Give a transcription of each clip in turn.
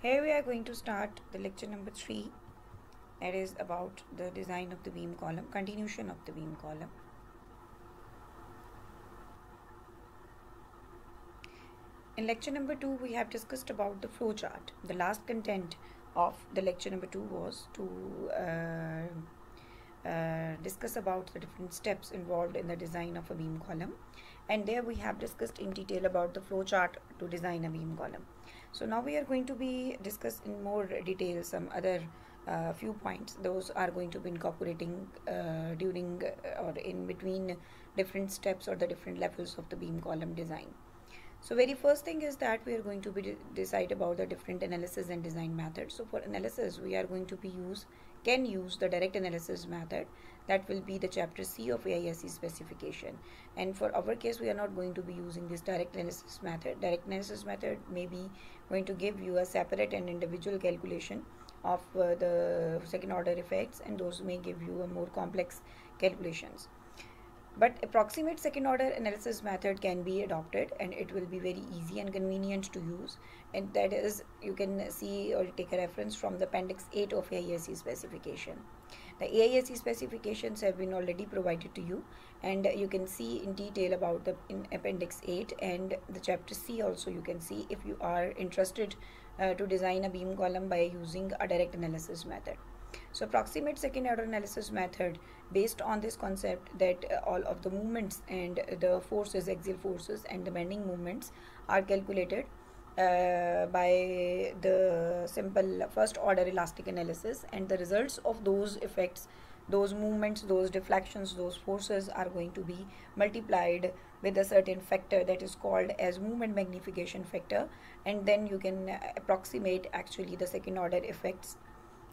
Here we are going to start the lecture number 3, that is about the design of the beam column, continuation of the beam column. In lecture number 2 we have discussed about the flow chart. The last content of the lecture number 2 was to discuss about the different steps involved in the design of a beam column, and there we have discussed in detail about the flow chart to design a beam column. So now we are going to be discuss in more detail some other few points. Those are going to be incorporating during or in between different steps or the different levels of the beam column design. So very first thing is that we are going to be decide about the different analysis and design methods. So for analysis we are going to be can use the direct analysis method. That will be the chapter C of AISC specification, and for our case we are not going to be using this direct analysis method. Direct analysis method may be going to give you a separate and individual calculation of the second order effects, and those may give you a more complex calculations. But approximate second order analysis method can be adopted, and it will be very easy and convenient to use, and that is, you can see or take a reference from the appendix 8 of AISC specification. The AISC specifications have been already provided to you, and you can see in detail about the in appendix 8 and the chapter C also. You can see if you are interested to design a beam column by using a direct analysis method. So approximate second order analysis method, based on this concept that all of the movements and the forces, axial forces and the bending movements are calculated by the simple first order elastic analysis, and the results of those effects, those movements, those deflections, those forces are going to be multiplied with a certain factor that is called as movement magnification factor, and then you can approximate actually the second order effects.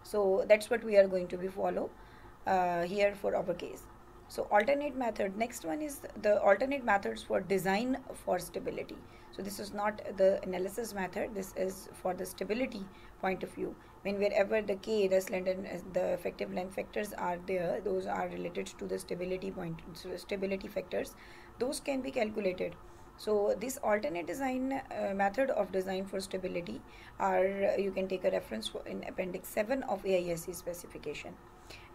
So that's what we are going to be follow here for our case. So alternate method, next one is the alternate methods for design for stability. So this is not the analysis method, this is for the stability point of view. When wherever the K, the slender, the effective length factors are there, those are related to the stability point, so stability factors, those can be calculated. So this alternate design method of design for stability are, you can take a reference for in appendix 7 of AISC specification,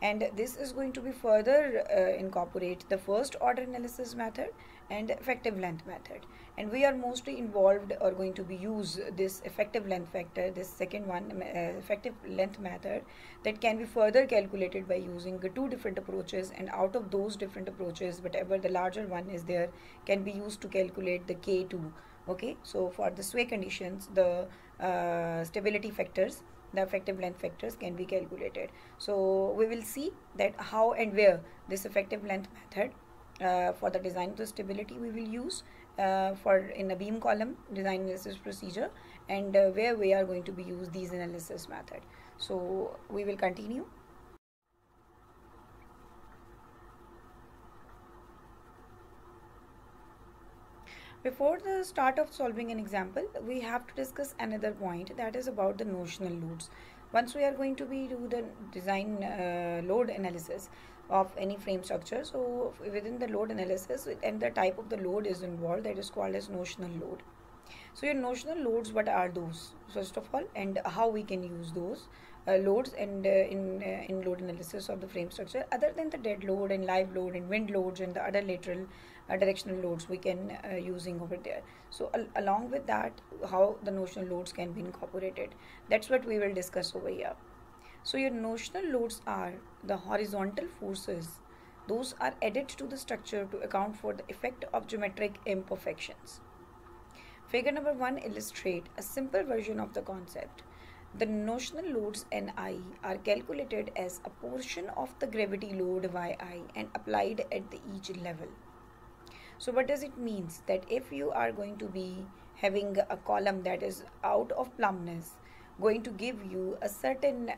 and this is going to be further incorporate the first order analysis method and effective length method, and we are mostly involved or going to be use this effective length factor, this second one, effective length method, that can be further calculated by using the two different approaches, and out of those different approaches whatever the larger one is there can be used to calculate the K2. Okay, so for the sway conditions, the stability factors, the effective length factors can be calculated. So we will see that how and where this effective length method for the design of the stability we will use for in a beam column design analysis procedure, and where we are going to be use these analysis method. So we will continue. Before the start of solving an example, we have to discuss another point, that is about the notional loads. Once we are going to be do the design load analysis of any frame structure, so within the load analysis and the type of the load is involved, that is called as notional load. So your notional loads, what are those first of all, and how we can use those loads and in load analysis of the frame structure, other than the dead load and live load and wind loads and the other lateral directional loads we can using over there. So along with that, how the notional loads can be incorporated, that's what we will discuss over here. So your notional loads are the horizontal forces, those are added to the structure to account for the effect of geometric imperfections. Figure number 1 illustrates a simple version of the concept. The notional loads Ni are calculated as a portion of the gravity load Yi and applied at the each level. So what does it mean? That if you are going to be having a column that is out of plumbness, going to give you a certain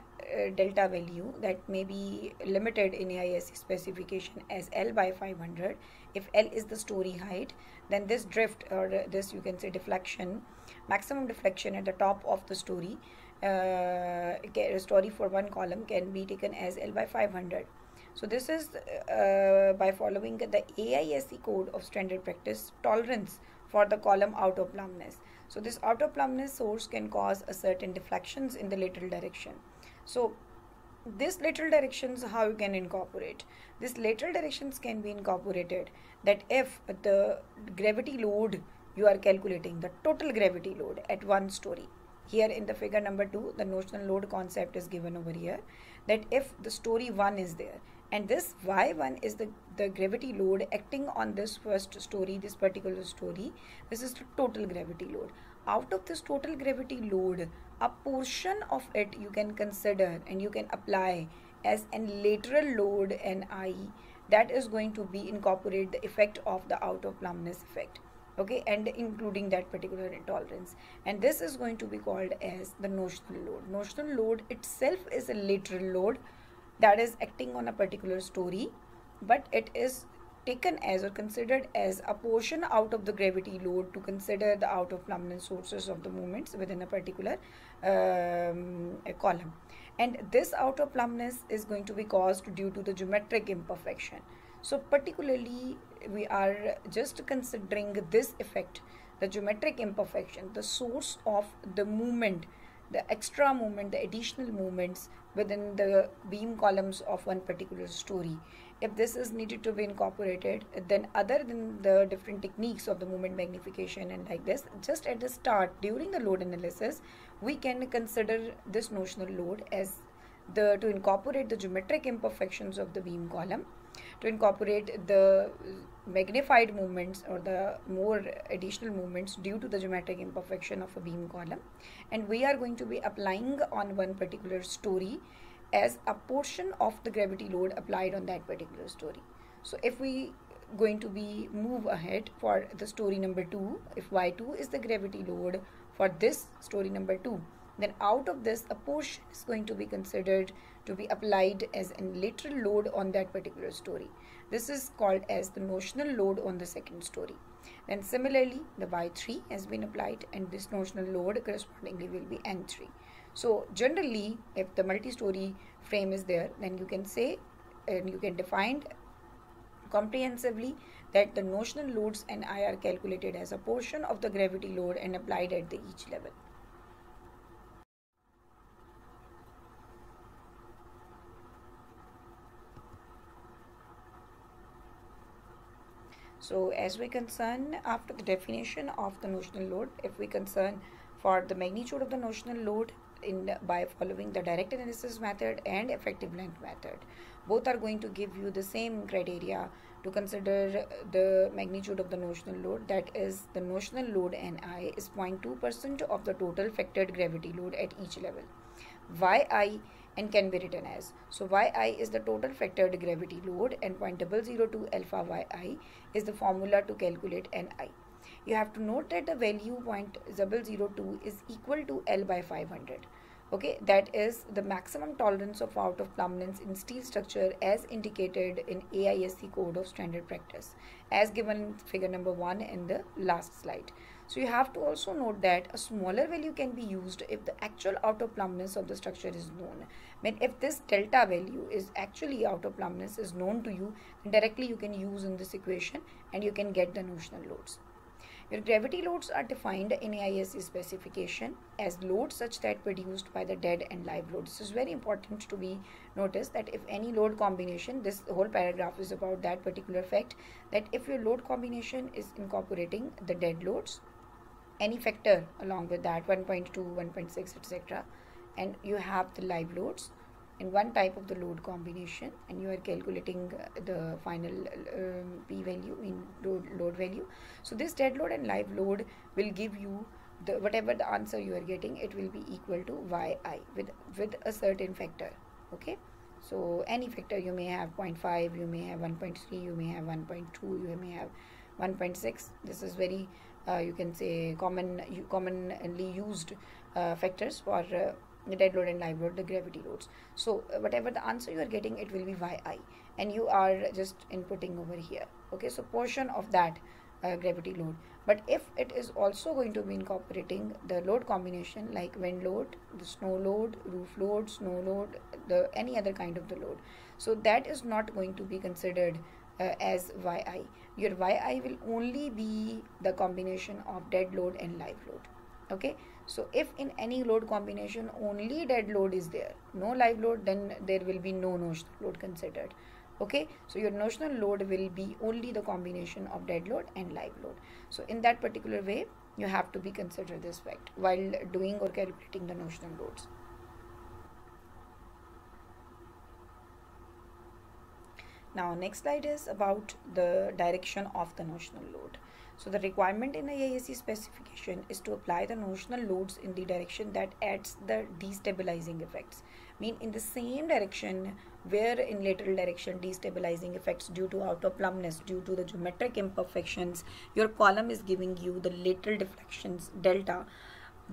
delta value that may be limited in AISC specification as L by 500. If L is the story height, then this drift or this, you can say, deflection, maximum deflection at the top of the story for one column can be taken as L by 500. So this is by following the AISC code of standard practice tolerance for the column out of plumbness. So this out of plumbness source can cause a certain deflections in the lateral direction. So this lateral directions, how you can incorporate this lateral directions can be incorporated that if the gravity load you are calculating, the total gravity load at one story, here in the figure number 2 the notional load concept is given over here, that if the story 1 is there and this y1 is the gravity load acting on this first story, this particular story, this is the total gravity load. Out of this total gravity load, a portion of it you can consider and you can apply as an lateral load Ni, that is going to be incorporate the effect of the out of plumbness effect, okay, and including that particular intolerance, and this is going to be called as the notional load. Notional load itself is a lateral load that is acting on a particular story, but it is taken as or considered as a portion out of the gravity load to consider the out of plumbness sources of the movements within a particular column, and this out of plumbness is going to be caused due to the geometric imperfection. So particularly we are just considering this effect, the geometric imperfection, the source of the movement, the extra movement, the additional movements within the beam columns of one particular story. If this is needed to be incorporated, then other than the different techniques of the movement magnification and like this, just at the start during the load analysis, we can consider this notional load as to incorporate the geometric imperfections of the beam column, to incorporate the magnified movements or the more additional movements due to the geometric imperfection of a beam column, and we are going to be applying on one particular story as a portion of the gravity load applied on that particular story. So if we going to be move ahead for the story number 2, if y2 is the gravity load for this story number 2, then out of this a portion is going to be considered to be applied as a lateral load on that particular story. This is called as the notional load on the second story. Then similarly the y3 has been applied and this notional load correspondingly will be n3. So generally if the multi-story frame is there, then you can say and you can define comprehensively that the notional loads Ni are calculated as a portion of the gravity load and applied at the each level. So as we concern after the definition of the notional load, if we concern for the magnitude of the notional load by following the direct analysis method and effective length method, both are going to give you the same criteria to consider the magnitude of the notional load, that is the notional load Ni is 0.2% of the total factored gravity load at each level. Yi and can be written as, so Yi is the total factored gravity load and 0.002 alpha Yi is the formula to calculate Ni. You have to note that the value 0.002 is equal to L by 500. Okay, that is the maximum tolerance of out of plumbness in steel structure as indicated in AISC code of standard practice as given in figure number 1 in the last slide. So you have to also note that a smaller value can be used if the actual out of plumbness of the structure is known. When if this delta value is actually out of plumbness is known to you, then directly you can use in this equation and you can get the notional loads. Your gravity loads are defined in AISC specification as loads such that produced by the dead and live load. This is very important to be noticed that if any load combination, this whole paragraph is about that particular fact, that if your load combination is incorporating the dead loads, any factor along with that 1.2, 1.6 etc., and you have the live loads in one type of the load combination and you are calculating the final P value in load value. So this dead load and live load will give you the whatever the answer you are getting, it will be equal to Yi with a certain factor. Okay, so any factor you may have 0.5, you may have 1.3, you may have 1.2, you may have 1.6. This is very you can say commonly used factors for the dead load and live load, the gravity loads. So whatever the answer you are getting, it will be Yi and you are just inputting over here. Okay, so portion of that gravity load. But if it is also going to be incorporating the load combination like wind load, the snow load, roof load, snow load, the any other kind of the load, so that is not going to be considered as Yi. Your Yi will only be the combination of dead load and live load. Okay, so if in any load combination only dead load is there, no live load, then there will be no notional load considered. Okay, so your notional load will be only the combination of dead load and live load. So in that particular way, you have to be consider this fact while doing or calculating the notional loads. Now next slide is about the direction of the notional load. So the requirement in the IAC specification is to apply the notional loads in the direction that adds the destabilizing effects. Mean in the same direction where in lateral direction destabilizing effects due to outer plumbness, due to the geometric imperfections, your column is giving you the lateral deflections delta,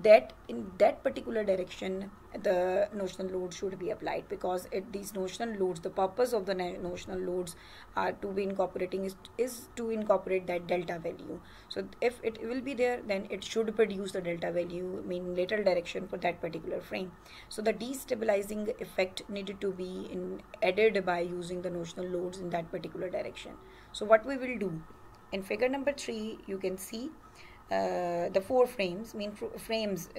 that in that particular direction the notional load should be applied, because these notional loads, the purpose of the notional loads are to be incorporating is to incorporate that delta value. So if it will be there, then it should produce the delta value, meaning lateral direction for that particular frame. So the destabilizing effect needed to be added by using the notional loads in that particular direction. So what we will do in figure number 3, you can see the four frames, frames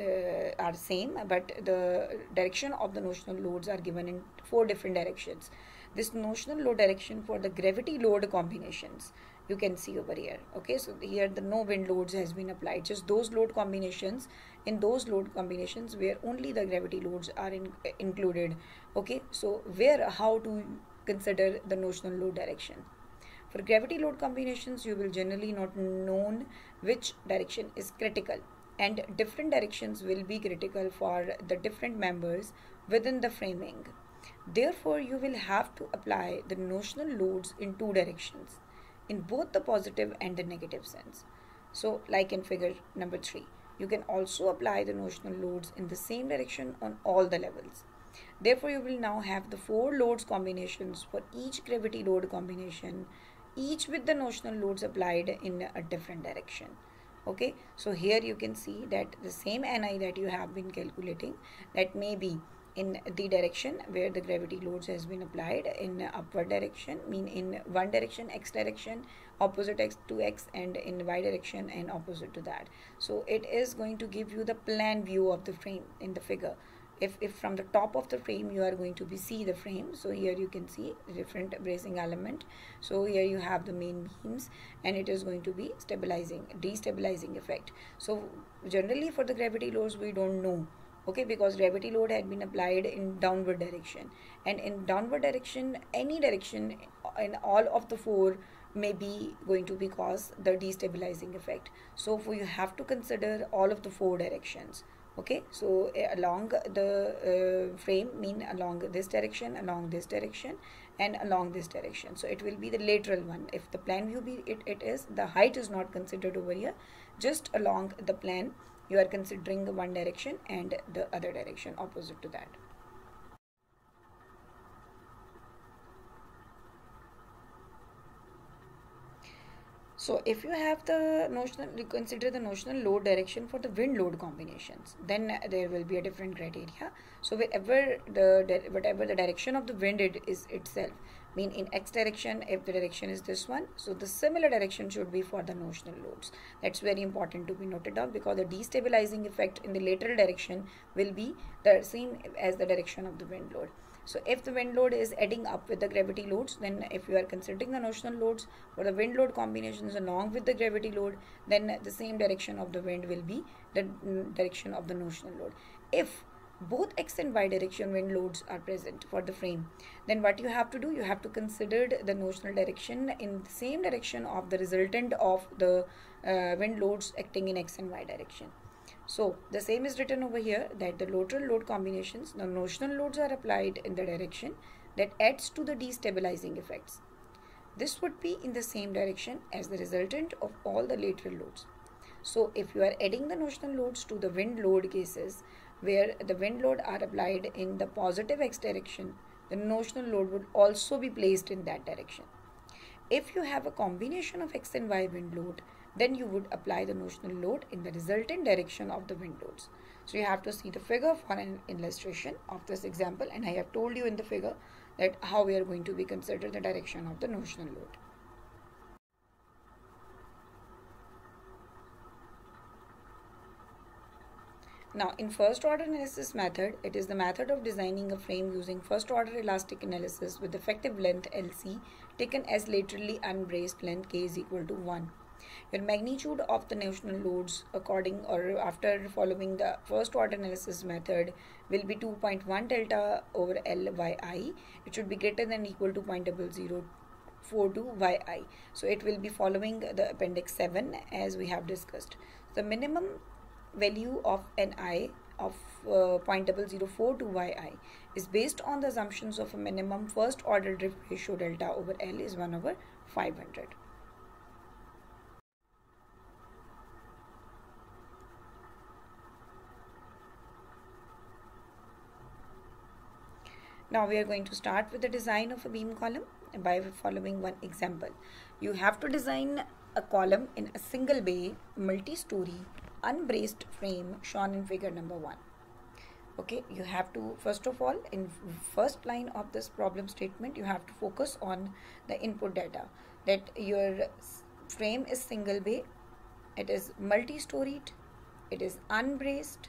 are same, but the direction of the notional loads are given in 4 different directions. This notional load direction for the gravity load combinations you can see over here. Okay, so here the no wind loads has been applied, just those load combinations, in those load combinations where only the gravity loads are included. Okay, so where how to consider the notional load direction. For gravity load combinations, you will generally not known which direction is critical, and different directions will be critical for the different members within the framing. Therefore, you will have to apply the notional loads in 2 directions, in both the positive and the negative sense. So, like in figure number 3, you can also apply the notional loads in the same direction on all the levels. Therefore, you will now have the 4 loads combinations for each gravity load combination, each with the notional loads applied in a different direction. Okay, so here you can see that the same Ni that you have been calculating, that may be in the direction where the gravity loads has been applied in upward direction, mean in one direction, x direction, opposite x to x, and in y direction and opposite to that. So it is going to give you the plan view of the frame in the figure. If from the top of the frame you are going to see the frame, so here you can see different bracing element. So here you have the main beams, and it is going to be destabilizing effect. So generally for the gravity loads we don't know, okay, because gravity load had been applied in downward direction, and in downward direction, any direction in all of the 4 may be going to be cause the destabilizing effect. So you have to consider all of the 4 directions. Okay, so along the frame, mean along this direction, along this direction, and along this direction. So it will be the lateral one. If the plan view be it is, the height is not considered over here, just along the plan you are considering the one direction and the other direction opposite to that. So if you have the notional, you consider the notional load direction for the wind load combinations, then there will be a different criteria. So whatever the direction of the wind is itself, mean in x direction, if the direction is this one, so the similar direction should be for the notional loads. That's very important to be noted down, because the destabilizing effect in the lateral direction will be the same as the direction of the wind load. So if the wind load is adding up with the gravity loads, then if you are considering the notional loads for the wind load combinations along with the gravity load, then the same direction of the wind will be the direction of the notional load. If both x and y direction wind loads are present for the frame, then what you have to do, you have to consider the notional direction in the same direction of the resultant of the wind loads acting in x and y direction. So the same is written over here, that the lateral load combinations, the notional loads are applied in the direction that adds to the destabilizing effects. This would be in the same direction as the resultant of all the lateral loads. So if you are adding the notional loads to the wind load cases where the wind load are applied in the positive x direction, the notional load would also be placed in that direction. If you have a combination of x and y wind load, then you would apply the notional load in the resultant direction of the wind loads. So you have to see the figure for an illustration of this example, and I have told you in the figure that how we are going to be consider the direction of the notional load. Now, in first order analysis method, it is the method of designing a frame using first order elastic analysis with effective length LC taken as laterally unbraced length K is equal to 1. Your magnitude of the notional loads according or after following the first order analysis method will be 2.1 delta over L by I. It should be greater than or equal to 0.0042 by I. So it will be following the appendix 7 as we have discussed. The minimum value of Ni of 0.0042 yi is based on the assumptions of a minimum first order drift ratio delta over L is 1 over 500. Now we are going to start with the design of a beam column by following one example. You have to design a column in a single bay, multi-story, unbraced frame shown in figure number 1. Okay, you have to, first of all, in first line of this problem statement, you have to focus on the input data, that your frame is single bay, it is multi-storied, it is unbraced,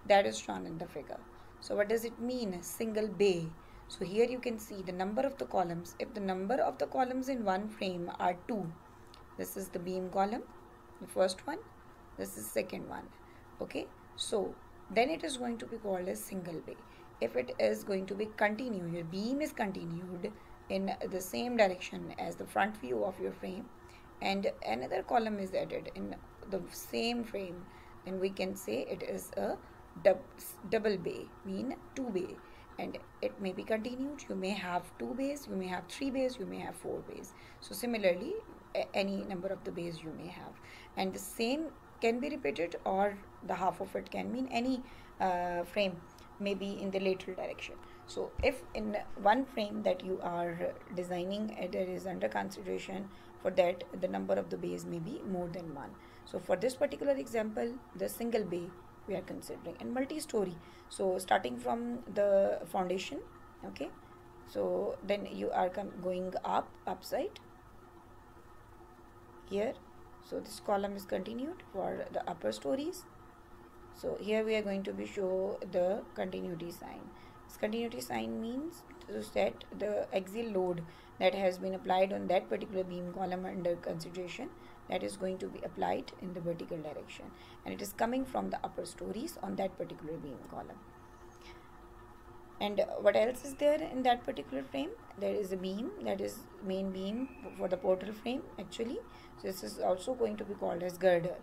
that is shown in the figure. So what does it mean, single bay? So here you can see the number of the columns. If the number of the columns in one frame are 2, this is the beam column, the first one, this is second one. Okay, so then it is going to be called as single bay. If it is going to be continued, your beam is continued in the same direction as the front view of your frame, and another column is added in the same frame, then we can say it is a double bay, mean 2 bay, and it may be continued. You may have 2 bays, you may have 3 bays, you may have 4 bays. So similarly, any number of the bays you may have, and the same can be repeated, or the half of it can mean any frame may be in the lateral direction. So if in one frame that you are designing, there is under consideration, for that the number of the bays may be more than 1. So for this particular example, the single bay we are considering, and multi-story, so starting from the foundation. Okay, so then you are going upside here. So this column is continued for the upper stories. So here we are going to be show the continuity sign. This continuity sign means to set the axial load that has been applied on that particular beam column under consideration, that is going to be applied in the vertical direction, and it is coming from the upper stories on that particular beam column. And what else is there in that particular frame? There is a beam, that is main beam for the portal frame actually. So this is also going to be called as girder,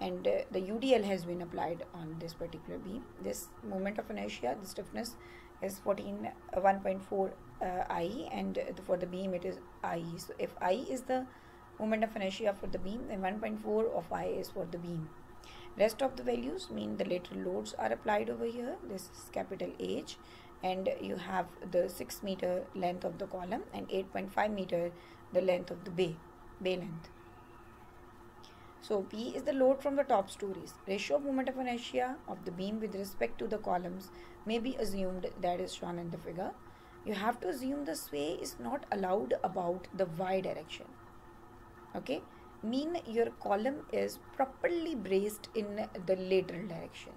and the UDL has been applied on this particular beam. This moment of inertia, the stiffness is 1.4 I, and for the beam it is I. So if I is the moment of inertia for the beam, then 1.4 of I is for the beam. Rest of the values mean the lateral loads are applied over here. This is capital H, and you have the 6 meter length of the column and 8.5 meter the length of the bay length. So P is the load from the top stories. Ratio of moment of inertia of the beam with respect to the columns may be assumed, that is shown in the figure. You have to assume the sway is not allowed about the Y direction. Okay, mean your column is properly braced in the lateral direction.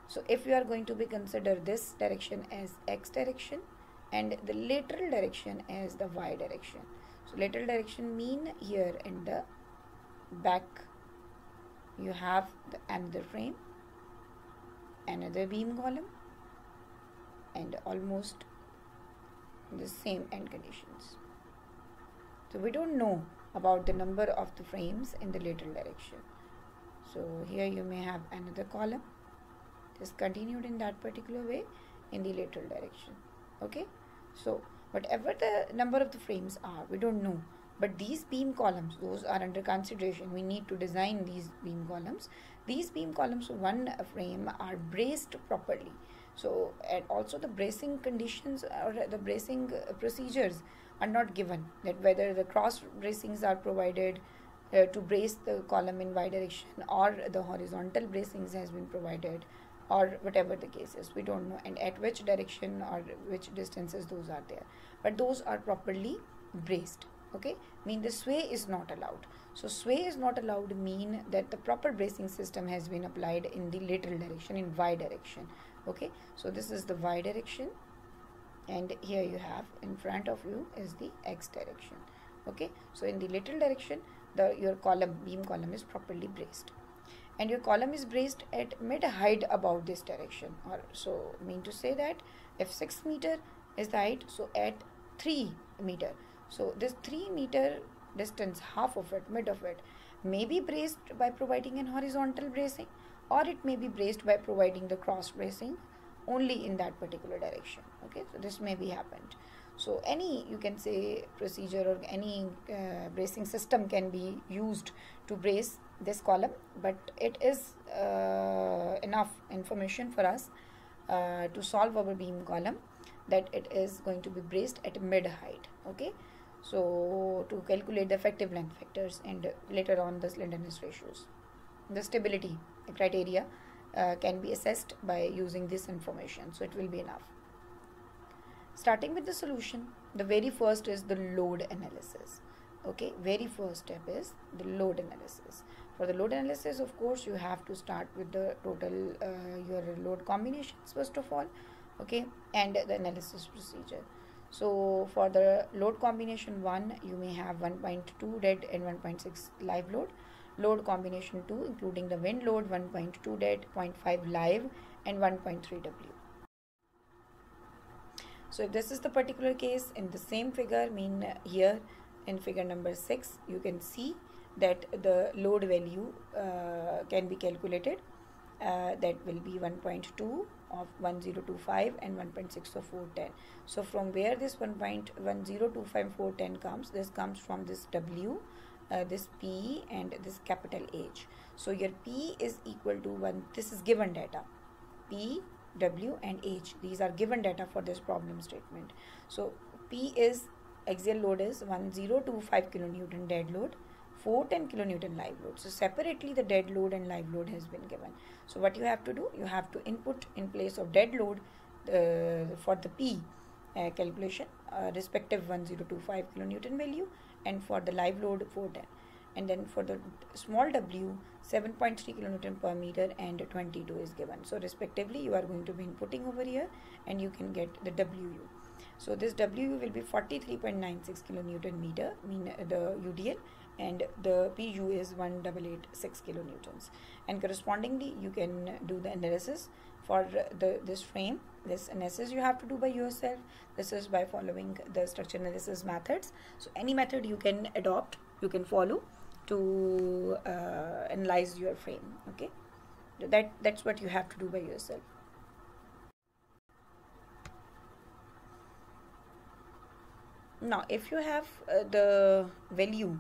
So if you are going to be consider this direction as X direction and the lateral direction as the Y direction. So lateral direction mean here in the back you have another frame, another beam column, and almost the same end conditions. So we don't know about the number of the frames in the lateral direction. So here you may have another column, just continued in that particular way in the lateral direction. Okay, so whatever the number of the frames are, we don't know, but these beam columns, those are under consideration. We need to design these beam columns. These beam columns of one frame are braced properly. So, and also the bracing conditions or the bracing procedures are not given, that whether the cross bracings are provided to brace the column in Y direction, or the horizontal bracings has been provided, or whatever the case is, we don't know, and at which direction or which distances those are there, but those are properly braced. Okay, mean the sway is not allowed. So sway is not allowed mean that the proper bracing system has been applied in the lateral direction, in y direction. Okay, so this is the y direction, and here you have in front of you is the x direction. Okay, so in the lateral direction, your beam column is properly braced, and your column is braced at mid height above this direction. Or so mean to say that if 6 meter is the height, so at 3 meter, so this 3 meter distance, half of it, mid of it, may be braced by providing an horizontal bracing, or it may be braced by providing the cross bracing only in that particular direction. Okay, so this may be happened. So any, you can say, procedure or any bracing system can be used to brace this column, but it is enough information for us to solve our beam column that it is going to be braced at mid height. Okay, so to calculate the effective length factors and later on the slenderness ratios, the stability criteria can be assessed by using this information, so it will be enough. Starting with the solution, the very first is the load analysis. Okay, very first step is the load analysis. For the load analysis, of course, you have to start with the total your load combinations first of all. Okay, and the analysis procedure. So for the load combination 1, you may have 1.2 dead and 1.6 live load. Load combination 2, including the wind load, 1.2 dead, 0.5 live, and 1.3 W. So if this is the particular case, in the same figure, mean here in figure number 6, you can see that the load value can be calculated. That will be 1.2 of 1025 and 1.6 of 410. So from where this 1.1025 410 comes, this comes from this W, this P, and this capital H. So your P is equal to 1, this is given data, P, W and H, these are given data for this problem statement. So P is, axial load is 1025 kilonewton dead load, 410 kilonewton live load. So separately the dead load and live load has been given. So what you have to do, you have to input in place of dead load for the P calculation respective 1025 kilonewton value, and for the live load 410, and then for the small w 7.3 kilonewton per meter and 22 is given. So respectively you are going to be inputting over here, and you can get the WU. So this WU will be 43.96 kilonewton meter, mean the UDL, and the PU is 1886 kilonewtons, and correspondingly you can do the analysis for this frame. This analysis you have to do by yourself. This is by following the structure analysis methods. So any method you can adopt, you can follow to analyze your frame. Okay, that's what you have to do by yourself. Now if you have the value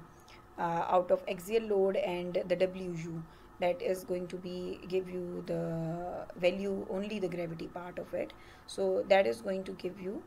out of axial load and the WU, that is going to be give you the value only the gravity part of it. So that is going to give you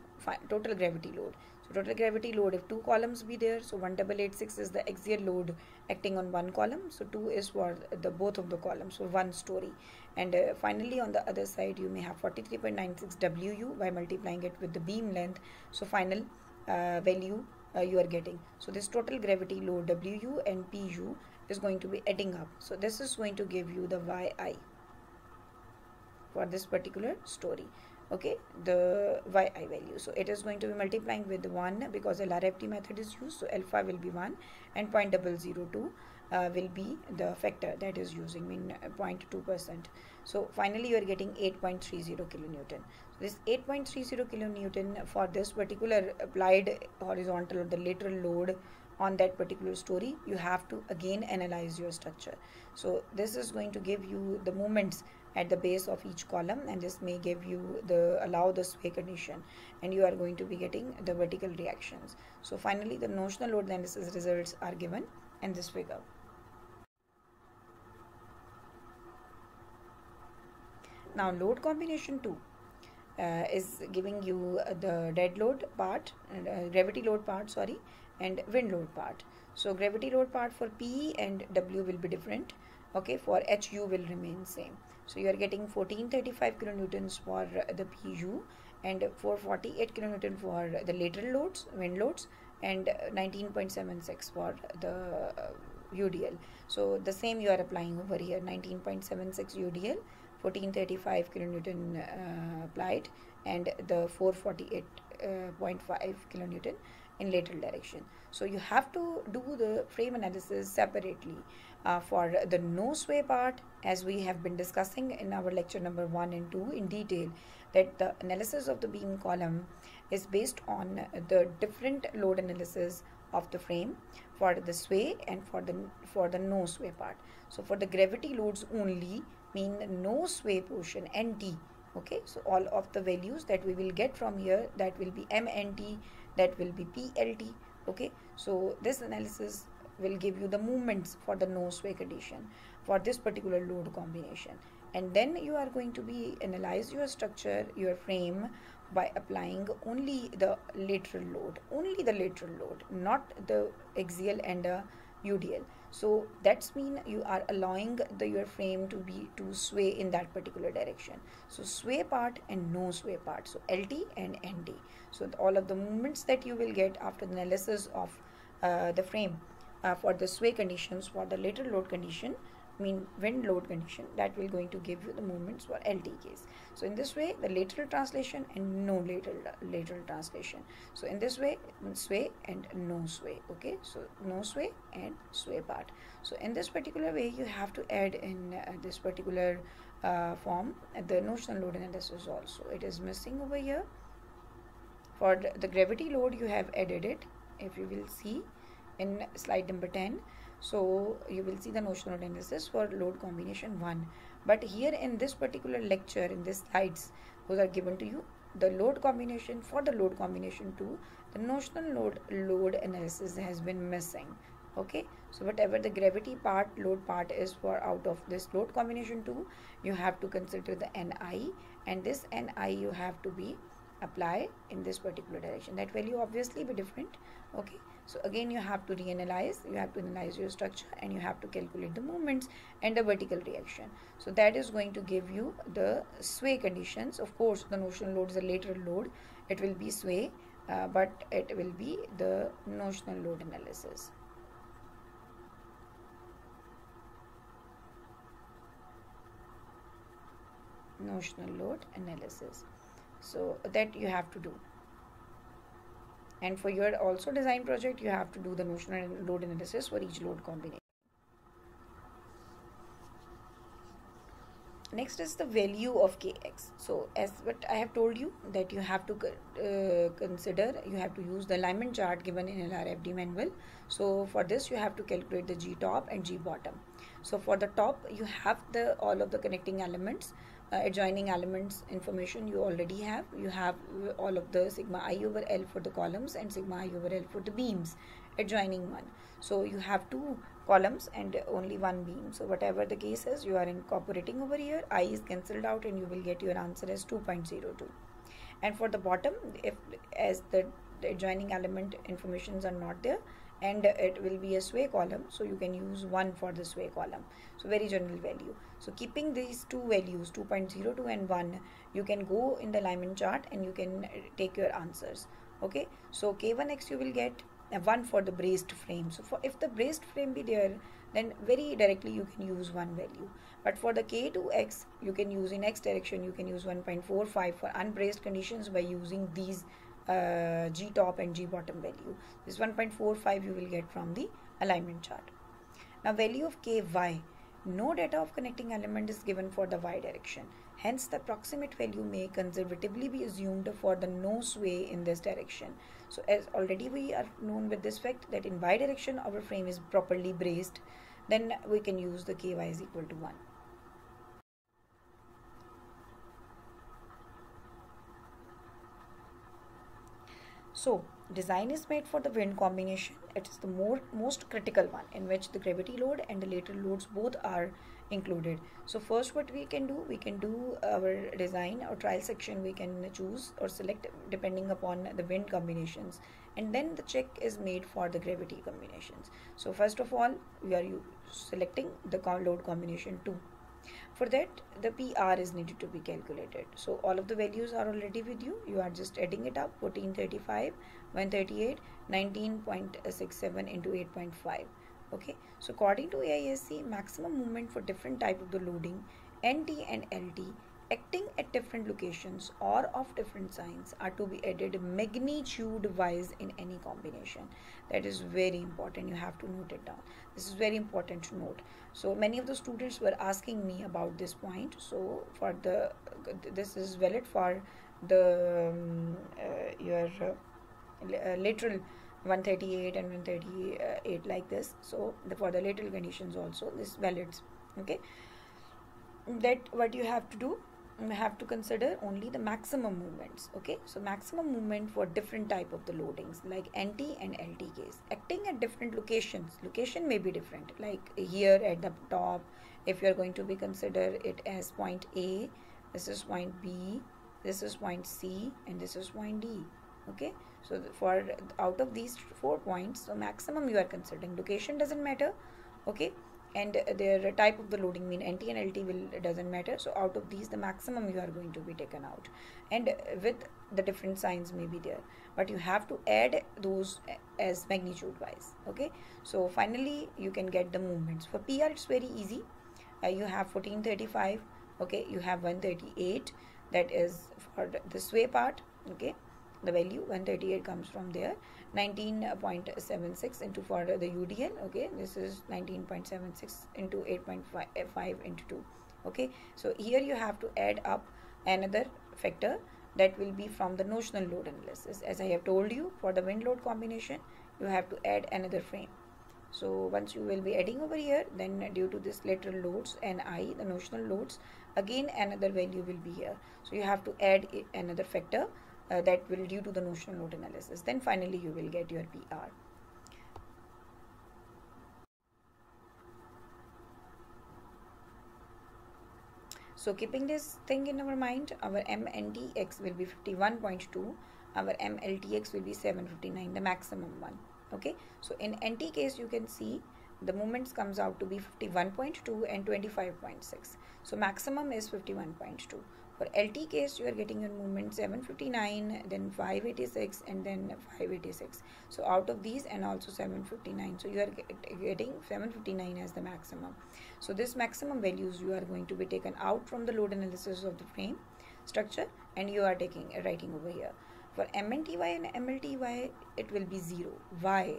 total gravity load. So total gravity load, if two columns be there, so 1886 is the axial load acting on one column, so 2 is for the both of the columns, so one story. And finally on the other side you may have 43.96 WU by multiplying it with the beam length. So final value you are getting. So this total gravity load WU and PU is going to be adding up. So this is going to give you the YI for this particular story. Okay, the YI value. So it is going to be multiplying with 1 because the LRFT method is used. So alpha will be 1 and 0.002 will be the factor that is using, mean 0.2%. So finally you are getting 8.30 kilonewton. So this 8.30 kilonewton for this particular applied horizontal or the lateral load on that particular story, you have to again analyze your structure. So this is going to give you the moments at the base of each column, and this may give you allow the sway condition, and you are going to be getting the vertical reactions. So finally the notional load analysis results are given in this figure. Now load combination 2 is giving you the dead load part, gravity load part, sorry, and wind load part. So gravity load part for P and W will be different. Okay, for HU will remain same. So you are getting 1435 kilonewtons for the PU and 448 kilonewton for the lateral loads, wind loads, and 19.76 for the UDL. So the same you are applying over here, 19.76 UDL, 1435 kilonewton applied, and the 448.5 kilonewton in lateral direction. So you have to do the frame analysis separately. For the no sway part, as we have been discussing in our lecture number 1 and 2 in detail, that the analysis of the beam column is based on the different load analysis of the frame for the sway and for the no sway part. So for the gravity loads only, mean no sway portion NT. Okay, so all of the values that we will get from here, that will be MNT, that will be PLT. Okay, so this analysis will give you the movements for the no sway condition for this particular load combination, and then you are going to be analyze your structure, your frame, by applying only the lateral load, not the axial and UDL. So that's mean you are allowing your frame to sway in that particular direction. So sway part and no sway part, so LT and NT. So all of the movements that you will get after the analysis of the frame for the sway conditions, for the lateral load condition, mean wind load condition, that will going to give you the movements for LT case. So in this way, the lateral translation and no lateral translation. So in this way, sway and no sway. Okay, so no sway and sway part. So in this particular way, you have to add in this particular form the notional load analysis also. It is missing over here. For the gravity load, you have added it, if you will see in slide number 10. So you will see the notional analysis for load combination 1. But here in this particular lecture, in these slides, those are given to you, the load combination, for the load combination 2, the notional load analysis has been missing. Okay, so whatever the gravity part, load part is for out of this load combination 2, you have to consider the NI, and this NI you have to be apply in this particular direction. That value obviously be different. Okay, so again you have to reanalyze, you have to analyze your structure, and you have to calculate the movements and the vertical reaction. So that is going to give you the sway conditions. Of course, the notional load is a lateral load, it will be sway, but it will be the notional load analysis. Notional load analysis. So that you have to do. And for your also design project, you have to do the notional load analysis for each load combination. Next is the value of Kx. So as what I have told you, that you have to consider, you have to use the alignment chart given in LRFD manual. So for this you have to calculate the G top and G bottom. So for the top, you have all of the connecting elements, adjoining elements information you already have. You have all of the sigma I over L for the columns and sigma I over L for the beams, adjoining one. So you have 2 columns and only 1 beam. So whatever the case is, you are incorporating over here, I is cancelled out, and you will get your answer as 2.02. And for the bottom, if as the adjoining element informations are not there, and it will be a sway column, so you can use 1 for the sway column. So very general value. So keeping these 2 values, 2.02 and 1, you can go in the alignment chart and you can take your answers. Okay, so K1x you will get 1 for the braced frame. So for if the braced frame be there, then very directly you can use 1 value. But for the K2x, you can use in x direction, you can use 1.45 for unbraced conditions by using these G top and G bottom value. This 1.45 you will get from the alignment chart. Now value of Ky, no data of connecting element is given for the y direction. Hence the approximate value may conservatively be assumed for the no sway in this direction. So as already we are known with this fact that in y direction our frame is properly braced, then we can use the Ky is equal to 1. So design is made for the wind combination. It is the most critical one, in which the gravity load and the lateral loads both are included. So first what we can do our design or trial section, we can choose or select depending upon the wind combinations, and then the check is made for the gravity combinations. So first of all, we are selecting the load combination 2. For that, the PR is needed to be calculated. So all of the values are already with you. You are just adding it up: 1435, 138, 19.67 into 8.5. Okay, so according to AISC, maximum movement for different type of the loading, NT and LT, acting at different locations or of different signs, are to be added magnitude wise in any combination. That is very important. You have to note it down. This is very important to note. So many of the students were asking me about this point. So for the this is valid for the your lateral 138 and 138 like this. So for the lateral conditions also this valids. Okay, that what you have to do, you have to consider only the maximum movements. Okay, so maximum movement for different type of the loadings like NT and LT case, acting at different locations. Location may be different, like here at the top, if you are going to be consider it as point A, this is point B, this is point C, and this is point D. Okay, so for out of these 4 points, so maximum you are considering. Location doesn't matter. Okay, and their type of the loading, mean NT and LT will doesn't matter. So out of these, the maximum you are going to be taken out, and with the different signs may be there, but you have to add those as magnitude wise. Okay, so finally you can get the movements. For PR it's very easy. You have 1435. Okay, you have 138, that is for the sway part. Okay, the value 138 comes from there. 19.76 into for the UDL. Okay, this is 19.76 into 8.5 into 2. Okay, so here you have to add up another factor that will be from the notional load analysis. As I have told you, for the wind load combination, you have to add another frame. So once you will be adding over here, then due to this lateral loads and the notional loads, again another value will be here. So you have to add another factor that will due to the notional load analysis. Then finally you will get your PR. So keeping this thing in our mind, our MNTX will be 51.2, our MLTX will be 759, the maximum one. Okay, so in NT case you can see the movements comes out to be 51.2 and 25.6. So maximum is 51.2. For LT case, you are getting your movement 759, then 586, and then 586. So out of these and also 759. So you are getting 759 as the maximum. So this maximum values you are going to be taken out from the load analysis of the frame structure, and you are writing over here. For MNTY and MLTY, it will be 0. Why?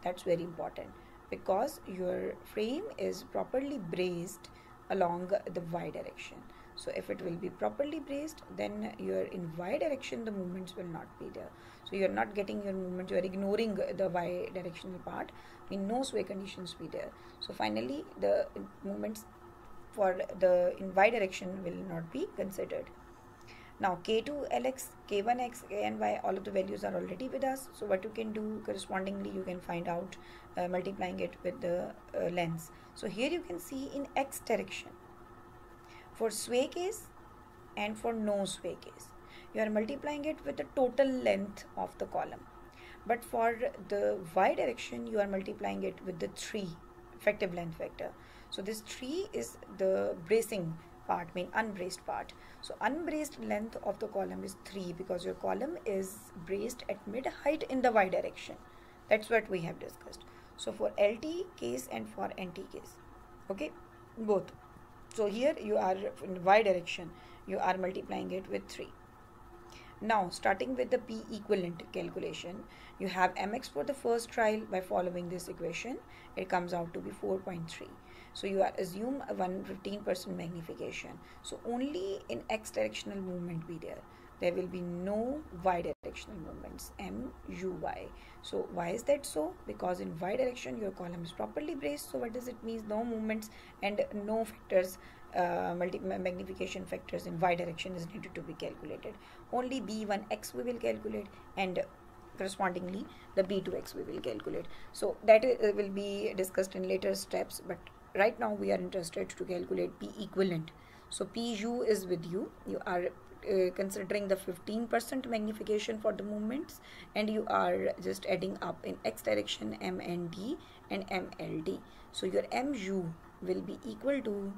That's very important, because your frame is properly braced along the Y direction. So if it will be properly braced, then your in Y direction the movements will not be there. So you are not getting your movement, you are ignoring the Y directional part, in no sway conditions be there. So finally the movements for the in Y direction will not be considered. Now K2, LX, K1X, KNY, all of the values are already with us. So what you can do correspondingly, you can find out multiplying it with the lengths. So here you can see in X direction, for sway case and for no sway case, you are multiplying it with the total length of the column. But for the Y direction, you are multiplying it with the 3 effective length vector. So this 3 is the bracing part, mean unbraced part. So unbraced length of the column is 3, because your column is braced at mid height in the Y direction. That's what we have discussed. So for LT case and for NT case, okay, both. So here you are in Y direction, you are multiplying it with 3. Now starting with the P equivalent calculation, you have MX for the first trial. By following this equation, it comes out to be 4.3. So you are assume a 115% magnification. So only in X directional movement be there. There will be no Y directional movements, MUY. So why is that so? Because in Y direction your column is properly braced. So what does it mean? No movements and no factors, magnification factors in Y direction is needed to be calculated. Only B1X we will calculate, and correspondingly the B2X we will calculate. So that will be discussed in later steps, but right now we are interested to calculate P equivalent. So PU is with you. You are considering the 15% magnification for the movements, and you are just adding up in X direction MND and MLD. So your MU will be equal to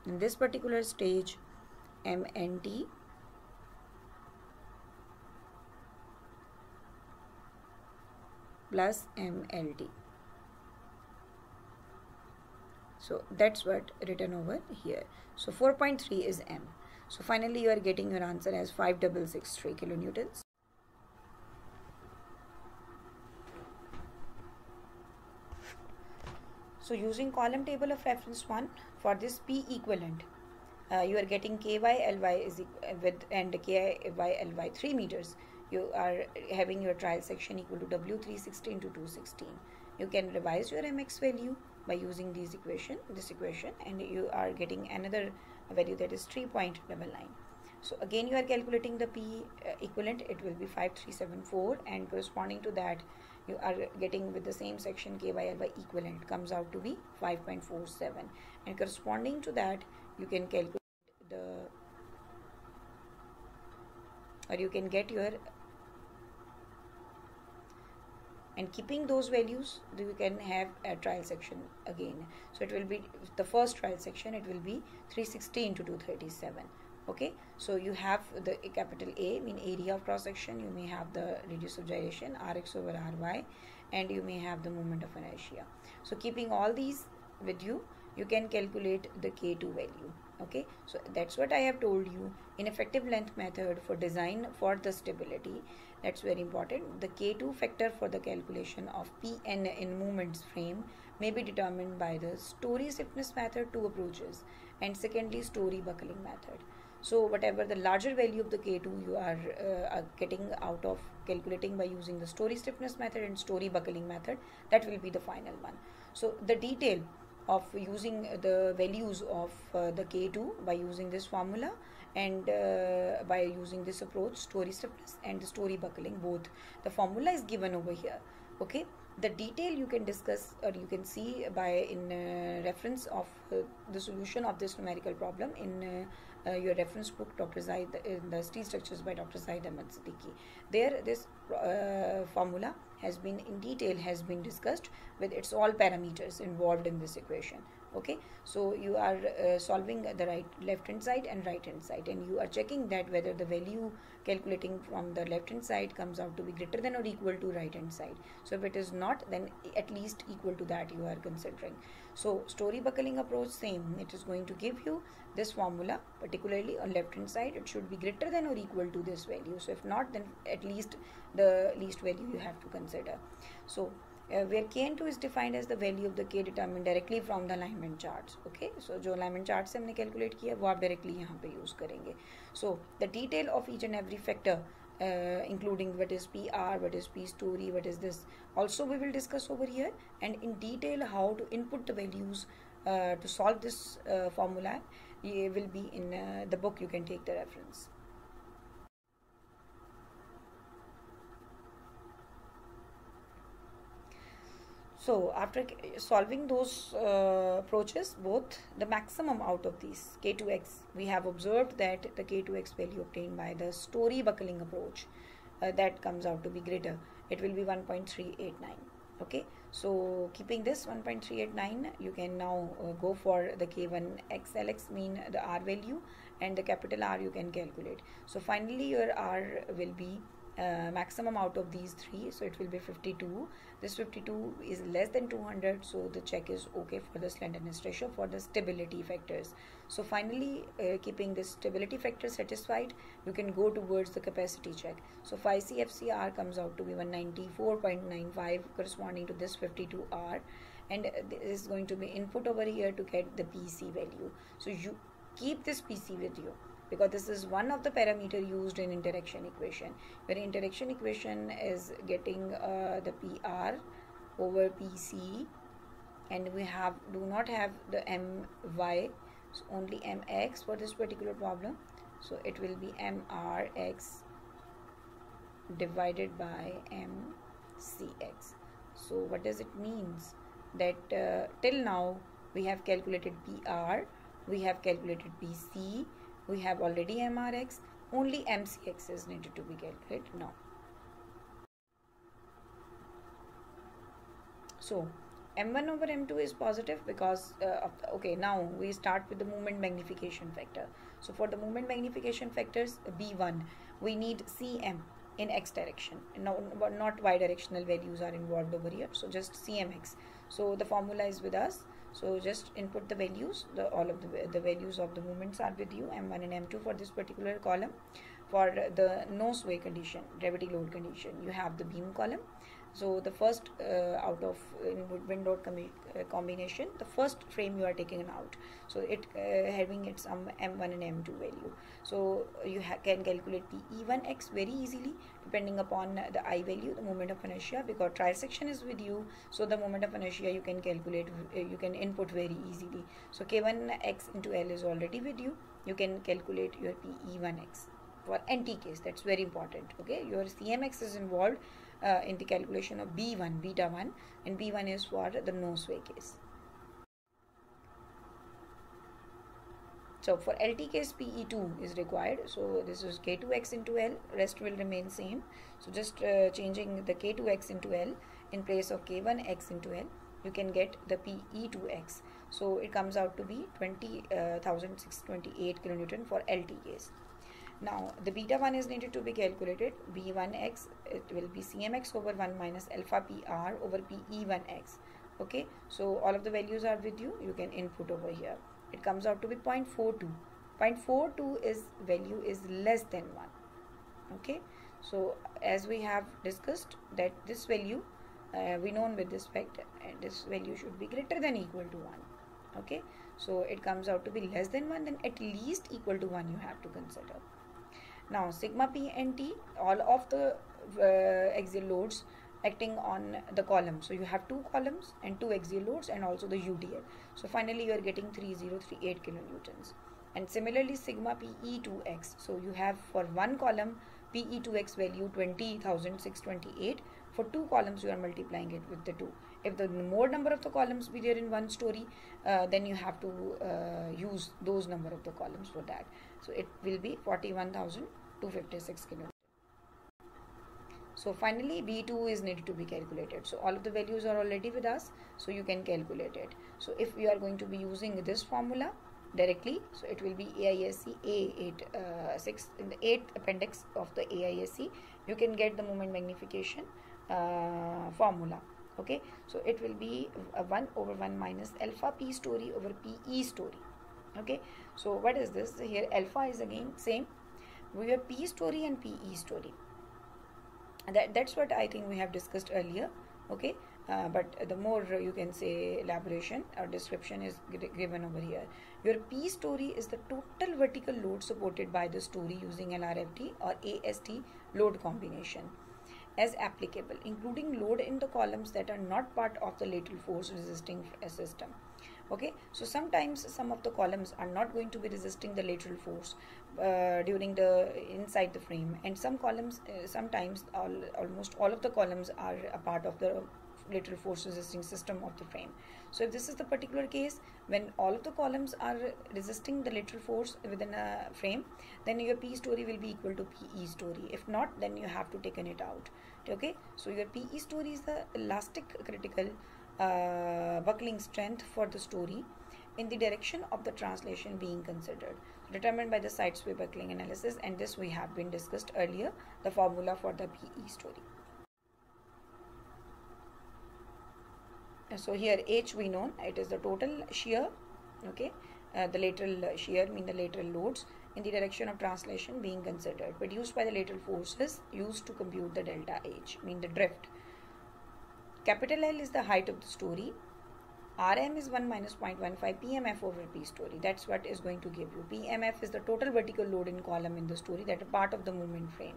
In this particular stage, MNT plus MLT. So that's what written over here. So 4.3 is M. So finally you are getting your answer as 5663 kilonewtons. So using column table of reference 1 for this P equivalent, you are getting Ky Ly is with and Ki by Ly 3 meters. You are having your trial section equal to W 316 to 216. You can revise your Mx value by using this equation, and you are getting another value that is 3.99. So again you are calculating the P equivalent, it will be 5374, and corresponding to that you are getting with the same section Ky Ly equivalent comes out to be 5.47, and corresponding to that you can calculate you can get your, and keeping those values you can have a trial section again. So it will be the first trial section, it will be 360 into 237. Okay, so you have the capital A mean area of cross section, you may have the radius of gyration Rx over Ry, and you may have the moment of inertia. So keeping all these with you, you can calculate the K2 value. Okay, so that's what I have told you. In effective length method for design for the stability, that's very important. The K2 factor for the calculation of Pn in movements frame may be determined by the story stiffness method, 2 approaches, and secondly story buckling method. So whatever the larger value of the K2 you are getting out of calculating by using the story stiffness method and story buckling method, that will be the final one. So the detail of using the values of the K2 by using this formula and by using this approach, story stiffness and the story buckling, both the formula is given over here. Okay, the detail you can discuss or you can see by in reference of the solution of this numerical problem in your reference book, Dr. Zaid, in the steel structures by Dr. Zaid Ahmed Siddiqui. There this formula has been in detail has been discussed with its all parameters involved in this equation. Okay, so you are solving the left hand side and right hand side, and you are checking that whether the value calculating from the left hand side comes out to be greater than or equal to right hand side. So if it is not, then at least equal to that you are considering. So story buckling approach, same, it is going to give you this formula, particularly on left hand side it should be greater than or equal to this value. So if not, then at least the least value you have to consider. So where Kn2 is defined as the value of the K determined directly from the alignment charts. Okay, so जो alignment chart से हमने calculate किया वो आप directly यहाँ पे use करेंगे. So the detail of each and every factor including what is PR, what is P story, what is this, also we will discuss over here, and in detail how to input the values to solve this formula will be in the book. You can take the reference. So after solving those approaches, both the maximum out of these K2x, we have observed that the K2x value obtained by the story buckling approach that comes out to be greater. It will be 1.389. Okay, so keeping this 1.389, you can now go for the K1x LX mean the R value, and the capital R you can calculate. So finally your R will be maximum out of these three, so it will be 52. This 52 is less than 200, so the check is okay for the slenderness ratio for the stability factors. So finally keeping this stability factor satisfied, you can go towards the capacity check. So 5CFCR comes out to be 194.95 corresponding to this 52R, and this is going to be input over here to get the PC value. So you keep this PC with you, because this is one of the parameter used in interaction equation, where interaction equation is getting the PR over PC, and we do not have the My, so only Mx for this particular problem. So it will be Mrx divided by Mcx. So what does it means? That till now we have calculated PR, we have calculated PC, we have already MRX, only MCX is needed to be calculated now. So m1 over m2 is positive because okay, now we start with the moment magnification factor. So for the moment magnification factors b1, we need cm in x direction. No, not y directional values are involved over here, so just cmx. So the formula is with us, so just input the values. All of the values of the moments are with you, m1 and m2 for this particular column. For the no sway condition, gravity load condition, you have the beam column. So the first out of wind load combination, the first frame you are taking out, so it having its m1 and m2 value. So you can calculate the e1x very easily depending upon the I value, the moment of inertia, because trial section is with you. So the moment of inertia you can calculate, you can input very easily. So k1x into L is already with you. You can calculate your pe1x for NT case. That's very important. Okay, your CMX is involved in the calculation of B1, beta 1, and B1 is for the no sway case. So for LT case, PE2 is required. So this is K2x into L, rest will remain same. So just changing the K2x into L in place of K1x into L, you can get the PE2x. So it comes out to be 20,628 kilonewton for LT case. Now the beta 1 is needed to be calculated. B1x, it will be cmx over 1 minus alpha pr over pe1x. Okay, so all of the values are with you. You can input over here. It comes out to be 0.42. 0.42 is value is less than 1. Okay, so as we have discussed that this value we known with this fact, and this value should be greater than equal to 1. Okay, so it comes out to be less than 1, then at least equal to 1 you have to consider. Now sigma p and t, all of the axial loads acting on the column. So you have 2 columns and 2 axial loads and also the UTL. So finally you are getting 3038 kilonewtons. And similarly sigma PE2x. So you have for one column PE2x value 20,628. For 2 columns you are multiplying it with the 2. If the more number of the columns be there in one story, then you have to use those number of the columns for that. So it will be 41,256 kilonewtons. So finally B2 is needed to be calculated. So all of the values are already with us, so you can calculate it. So if we are going to be using this formula directly, so it will be AISC A86 in the 8th appendix of the AISC. You can get the moment magnification formula. Okay, so it will be 1 over 1 minus alpha p story over pe story. Okay, so what is this here? Alpha is again same. We have p story and pe story. That's what I think we have discussed earlier. Okay, but the more you can say elaboration or description is given over here. Your P story is the total vertical load supported by the story using LRFT or AST load combination as applicable, including load in the columns that are not part of the lateral force resisting system. Okay, so sometimes some of the columns are not going to be resisting the lateral force during the inside the frame, and some columns sometimes almost all of the columns are a part of the lateral force resisting system of the frame. So if this is the particular case, when all of the columns are resisting the lateral force within a frame, then your P story will be equal to PE story. If not, then you have to taken it out. Okay, so your PE story is the elastic critical buckling strength for the story in the direction of the translation being considered, determined by the side sway buckling analysis, and this we have been discussed earlier, the formula for the PE story. So here H we know it is the total shear. Okay, the lateral shear mean the lateral loads in the direction of translation being considered, produced by the lateral forces used to compute the delta H, mean the drift. Capital L is the height of the story. RM is 1 minus 0.15 PMF over P story. That's what is going to give you. PMF is the total vertical load in column in the story, that is part of the movement frame.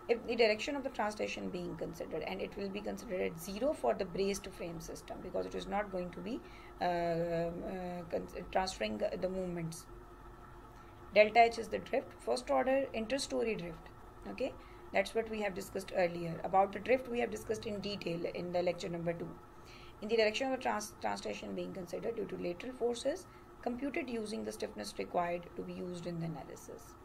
If the direction of the translation being considered, and it will be considered at 0 for the braced frame system, because it is not going to be transferring the movements. Delta H is the drift, first order interstory drift. Okay, that's what we have discussed earlier. About the drift we have discussed in detail in the lecture number 2. In the direction of the translation being considered due to lateral forces, computed using the stiffness required to be used in the analysis.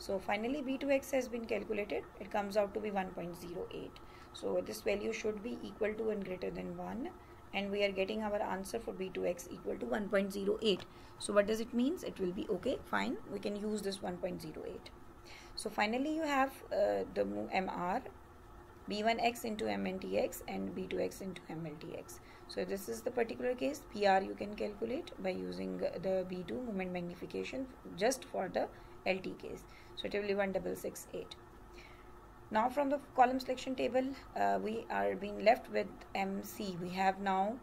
So finally B2x has been calculated. It comes out to be 1.08. So this value should be equal to and greater than 1, and we are getting our answer for B2x equal to 1.08. So what does it mean? It will be okay, fine, we can use this 1.08. So finally you have the MR, B1x into MNTX and B2x into MLTX. So this is the particular case. PR you can calculate by using the B2 moment magnification just for the LT case. So it will be 1668. Now from the column selection table, we are being left with MC. We have now,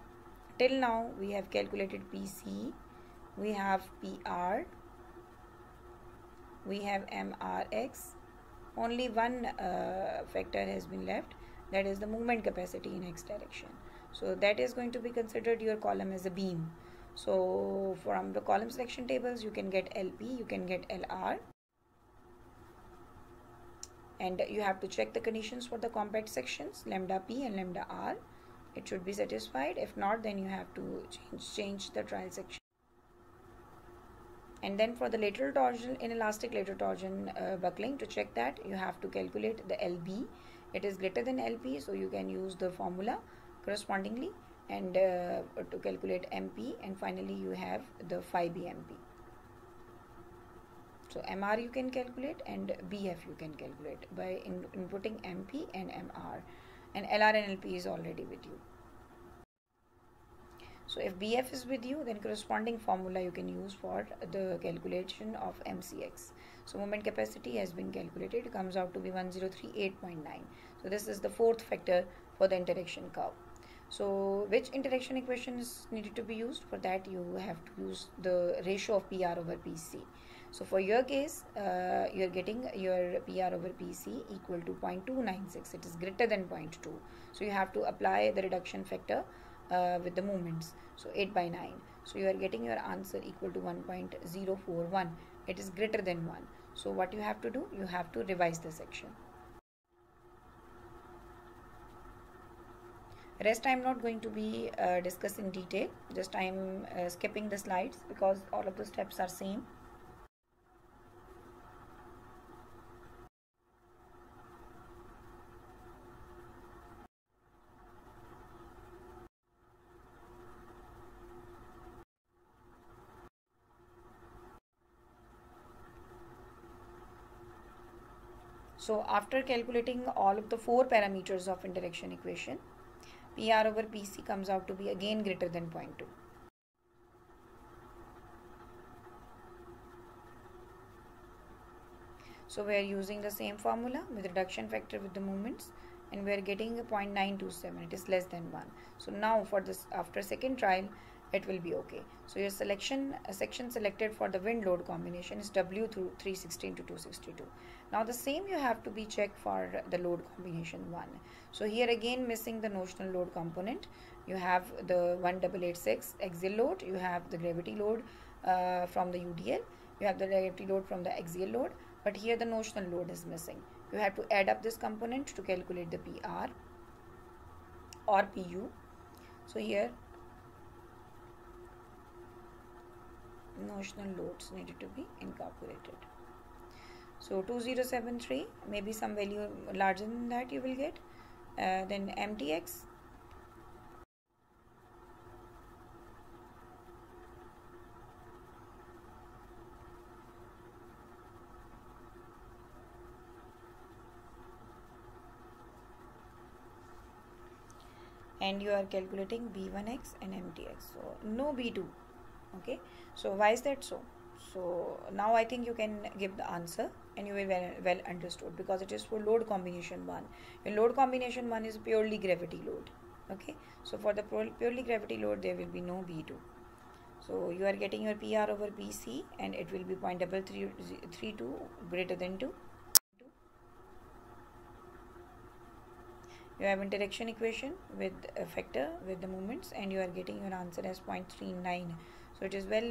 till now we have calculated PC, we have PR, we have MRX. Only one factor has been left, that is the movement capacity in X direction. So that is going to be considered your column as a beam. So from the column selection tables you can get LP, you can get LR, and you have to check the conditions for the compact sections lambda P and lambda R. It should be satisfied. If not, then you have to change the trial section. And then for the lateral torsion, inelastic lateral torsion buckling, to check that you have to calculate the LB. It is greater than LP, so you can use the formula correspondingly, and to calculate MP, and finally you have the phi BMP. So MR you can calculate and BF you can calculate by inputting MP and MR, and LR and LP is already with you. So if BF is with you, then corresponding formula you can use for the calculation of MCX. So moment capacity has been calculated. It comes out to be 1038.9. So this is the fourth factor for the interaction curve. So which interaction equation is needed to be used? For that you have to use the ratio of PR over PC. So for your case, you are getting your PR over PC equal to 0.296. It is greater than 0.2. So you have to apply the reduction factor with the movements. So 8 by 9. So you are getting your answer equal to 1.041. It is greater than 1. So what you have to do? You have to revise the section. Rest I am not going to be discuss in detail. Just I am skipping the slides because all of the steps are same. So after calculating all of the 4 parameters of interaction equation, PR over PC comes out to be again greater than 0.2. So we are using the same formula with reduction factor with the movements, and we are getting a 0.927. It is less than 1. So now for this, after second trial, it will be okay. So your section selected for the wind load combination is W through 316 to 262. Now the same you have to be checked for the load combination 1. So here again missing the notional load component. You have the 1886 axial load, you have the gravity load from the UDL, you have the gravity load from the axial load, but here the notional load is missing. You have to add up this component to calculate the PR or PU. So here notional loads needed to be incorporated. So 2073, maybe some value larger than that you will get. Then MTX, and you are calculating B1x and MTX. So no B2. Okay, so why is that so? So now I think you can give the answer and you will well understood, because it is for load combination 1. Your load combination 1 is purely gravity load. Okay, so for the purely gravity load there will be no B2. So you are getting your PR over PC and it will be 0.3332 greater than 2. You have interaction equation with a factor with the moments, and you are getting your answer as 0.39. So it is well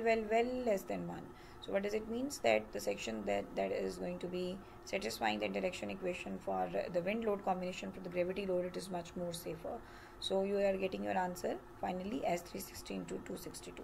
less than 1. So what does it means? That the section that is going to be satisfying the interaction equation for the wind load combination for the gravity load, it is much more safer. So you are getting your answer finally as 316 to 262.